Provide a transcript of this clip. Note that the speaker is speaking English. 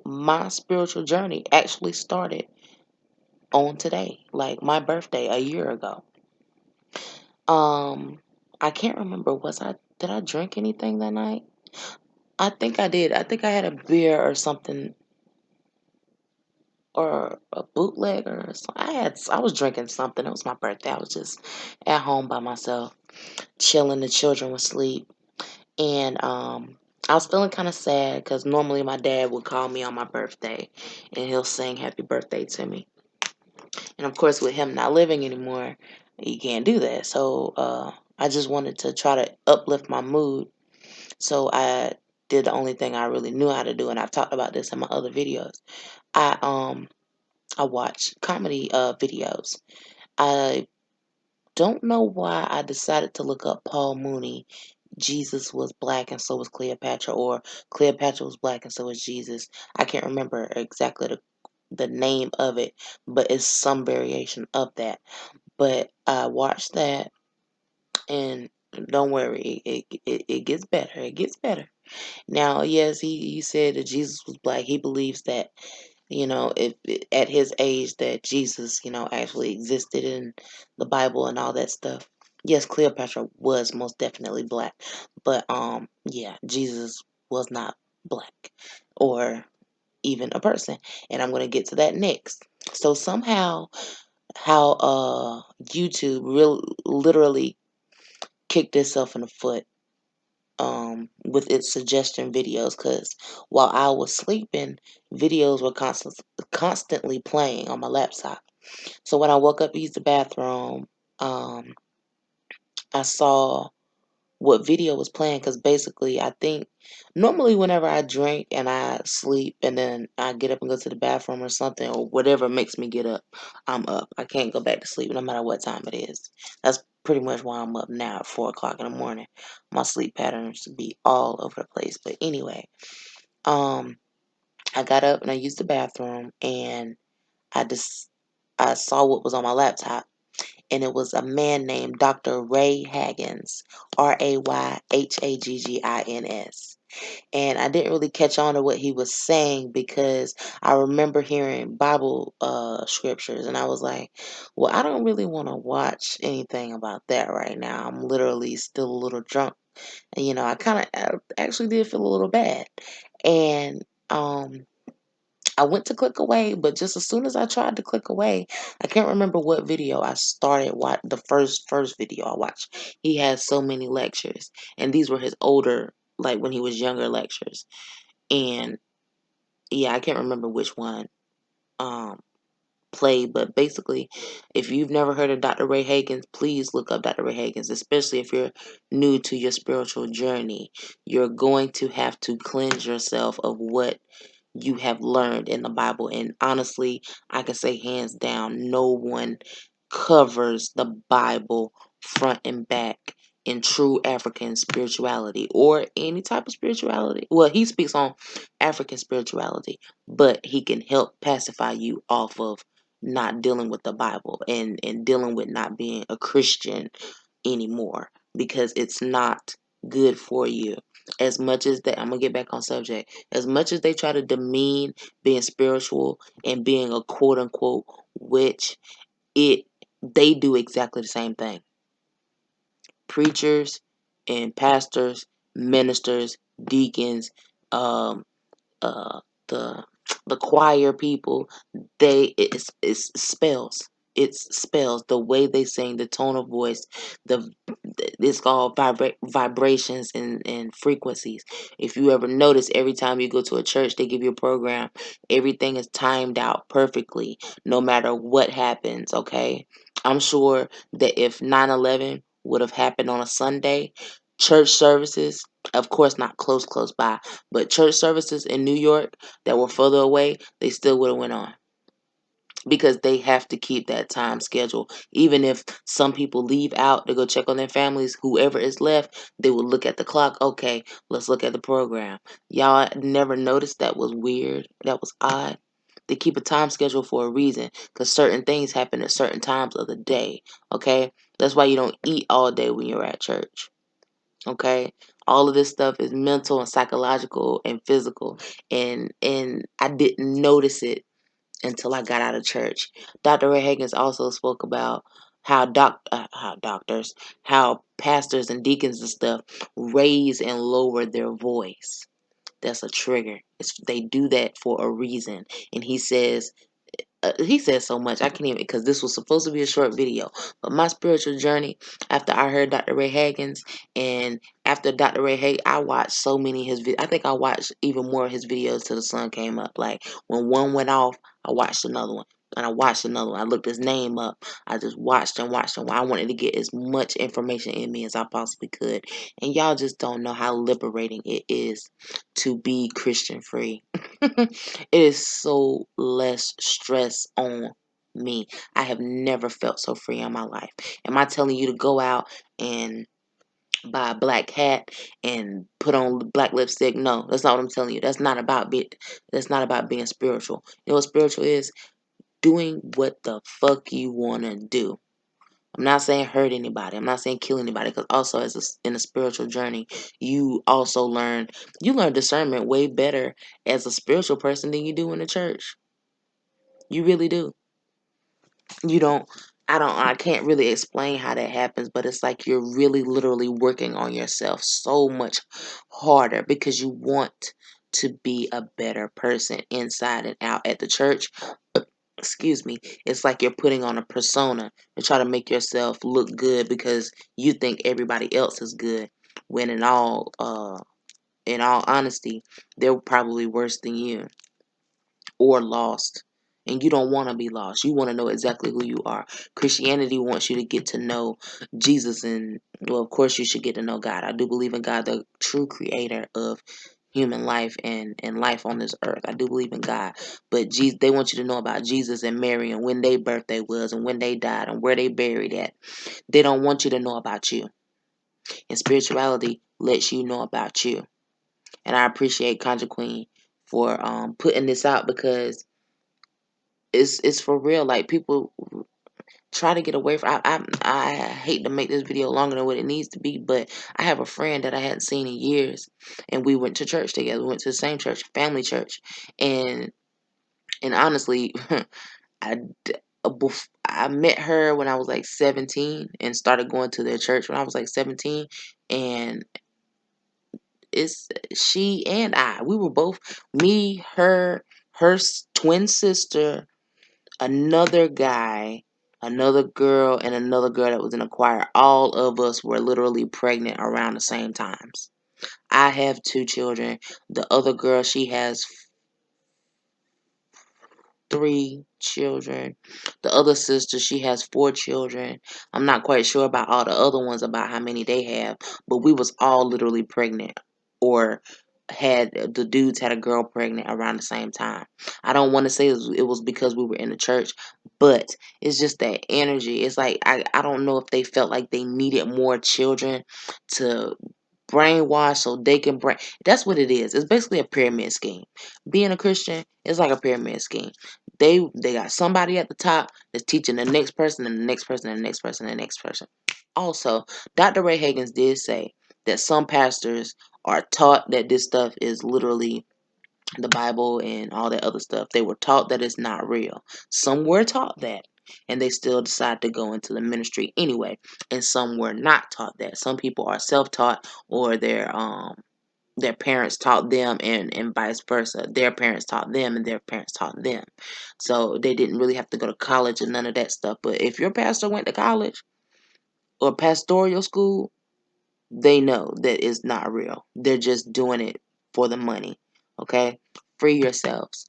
my spiritual journey actually started on today, like my birthday a year ago. Um, I can't remember. Did I drink anything that night? I think I did. I think I had a beer or something, or a bootleg or something. I was drinking something. It was my birthday. I was just at home by myself, chilling. The children were asleep, and I was feeling kind of sad because normally my dad would call me on my birthday, and he'll sing happy birthday to me. And of course, with him not living anymore, he can't do that. So I just wanted to try to uplift my mood. So I did the only thing I really knew how to do, and I've talked about this in my other videos. I um I watch comedy videos. I don't know why I decided to look up Paul Mooney. Jesus was black and so was Cleopatra, or Cleopatra was black and so was Jesus. I can't remember exactly the name of it, but it's some variation of that. But I watched that, and don't worry, it gets better. It gets better. Now, yes, he said that Jesus was black. He believes that, if at his age that Jesus, actually existed in the Bible and all that stuff. Yes, Cleopatra was most definitely black, but yeah, Jesus was not black or even a person, and I'm going to get to that next. So somehow, how YouTube real literally kicked itself in the foot with its suggestion videos, because while I was sleeping, videos were constantly playing on my laptop. So when I woke up to use the bathroom, um, I saw what video was playing, because basically I think normally whenever I drink and I sleep and then I get up and go to the bathroom or something, or whatever makes me get up, I'm up. I can't go back to sleep no matter what time it is. That's pretty much why I'm up now at 4 o'clock in the morning. My sleep patterns be all over the place. But anyway, um I got up and I used the bathroom, and I saw what was on my laptop, and it was a man named Dr. Ray Haggins, Rayhaggins. And I didn't really catch on to what he was saying because I remember hearing Bible scriptures, and I was like, well, I don't really want to watch anything about that right now. I'm literally still a little drunk. And, I actually did feel a little bad. And I went to click away, but just as soon as I tried to click away, I can't remember what video I started. The first video I watched, he had so many lectures, and these were his older, like when he was younger lectures. And yeah, I can't remember which one um played, but basically, if you've never heard of Dr. Ray Haggins, please look up Dr. Ray Haggins, especially if you're new to your spiritual journey. You're going to have to cleanse yourself of what you have learned in the Bible. And honestly, I can say hands down, no one covers the Bible front and back in true African spirituality, or any type of spirituality. Well, he speaks on African spirituality, but he can help pacify you off of not dealing with the Bible, and dealing with not being a Christian anymore, because it's not good for you. As much as that, I'm gonna get back on subject. As much as they try to demean being spiritual and being a quote unquote witch, it they do exactly the same thing. Preachers and pastors, ministers, deacons, um, uh the choir people, it's spells. It's spells. The way they sing, the tone of voice, the it's called vibrations and frequencies. If you ever notice, every time you go to a church, they give you a program. Everything is timed out perfectly, no matter what happens. Okay, I'm sure that if 9/11 would have happened on a Sunday, church services, of course not close by, but church services in New York that were further away, they still would have went on, because they have to keep that time schedule. Even if some people leave out to go check on their families, whoever is left, they will look at the clock. Okay, let's look at the program. Y'all never noticed that was weird? That was odd? They keep a time schedule for a reason, because certain things happen at certain times of the day. Okay, that's why you don't eat all day when you're at church. Okay, all of this stuff is mental and psychological and physical, and I didn't notice it until I got out of church. Dr. Ray Higgins also spoke about how doctors, how pastors and deacons and stuff raise and lower their voice. That's a trigger. They do that for a reason. And he said so much I can't even, because this was supposed to be a short video. But my spiritual journey, after I heard Dr. Ray Higgins, and after Dr. Ray Higgins, I watched so many of his videos. I think I watched even more of his videos till the sun came up. Like when one went off, I watched another one. And I watched another one. I looked his name up. I just watched and watched and I wanted to get as much information in me as I possibly could. And y'all just don't know how liberating it is to be Christian free. It is so less stress on me. I have never felt so free in my life. Am I telling you to go out and buy a black hat and put on black lipstick? No, that's not what I'm telling you. That's not about being spiritual. You know what spiritual is? Doing what the fuck you wanna do. I'm not saying hurt anybody. I'm not saying kill anybody, because also in a spiritual journey, you also learn discernment way better as a spiritual person than you do in the church. You really do. You don't I can't really explain how that happens, but it's like you're really literally working on yourself so much harder because you want to be a better person inside and out. At the church, excuse me, it's like you're putting on a persona to try to make yourself look good because you think everybody else is good, when in all honesty, they're probably worse than you, or lost. And you don't want to be lost. You want to know exactly who you are. Christianity wants you to get to know Jesus, and well, of course you should get to know God. I do believe in God, the true creator of human life and life on this earth. I do believe in God. But they want you to know about Jesus and Mary and when their birthday was and when they died and where they buried at. They don't want you to know about you. And spirituality lets you know about you. And I appreciate Conjure Queen for putting this out, because it's for real. Like, people try to get away from. I hate to make this video longer than what it needs to be, but I have a friend that I hadn't seen in years, and we went to church together. We went to the same church, family church, and honestly, I I met her when I was like 17 and started going to their church when I was like 17, and it's she and we were both, me, her twin sister, another guy, another girl, and another girl that was in a choir. All of us were literally pregnant around the same times. I have 2 children. The other girl, she has 3 children. The other sister, she has 4 children. I'm not quite sure about all the other ones, about how many they have, but we was all literally pregnant, or the dudes had a girl pregnant around the same time. I don't want to say it was because we were in the church, but it's just that energy. It's like I don't know if they felt like they needed more children to brainwash so they can brain. That's what it is. It's basically a pyramid scheme. Being a Christian is like a pyramid scheme. They got somebody at the top that's teaching the next person and the next person and the next person and the next person. Also, Dr. Ray Higgins did say that some pastors are taught that this stuff is literally the Bible and all that other stuff. They were taught that it's not real. Some were taught that, and they still decide to go into the ministry anyway. And some were not taught that. Some people are self-taught, or their parents taught them, and vice versa. Their parents taught them and their parents taught them. So they didn't really have to go to college and none of that stuff. But if your pastor went to college or pastoral school, they know that it's not real. They're just doing it for the money. Okay? Free yourselves.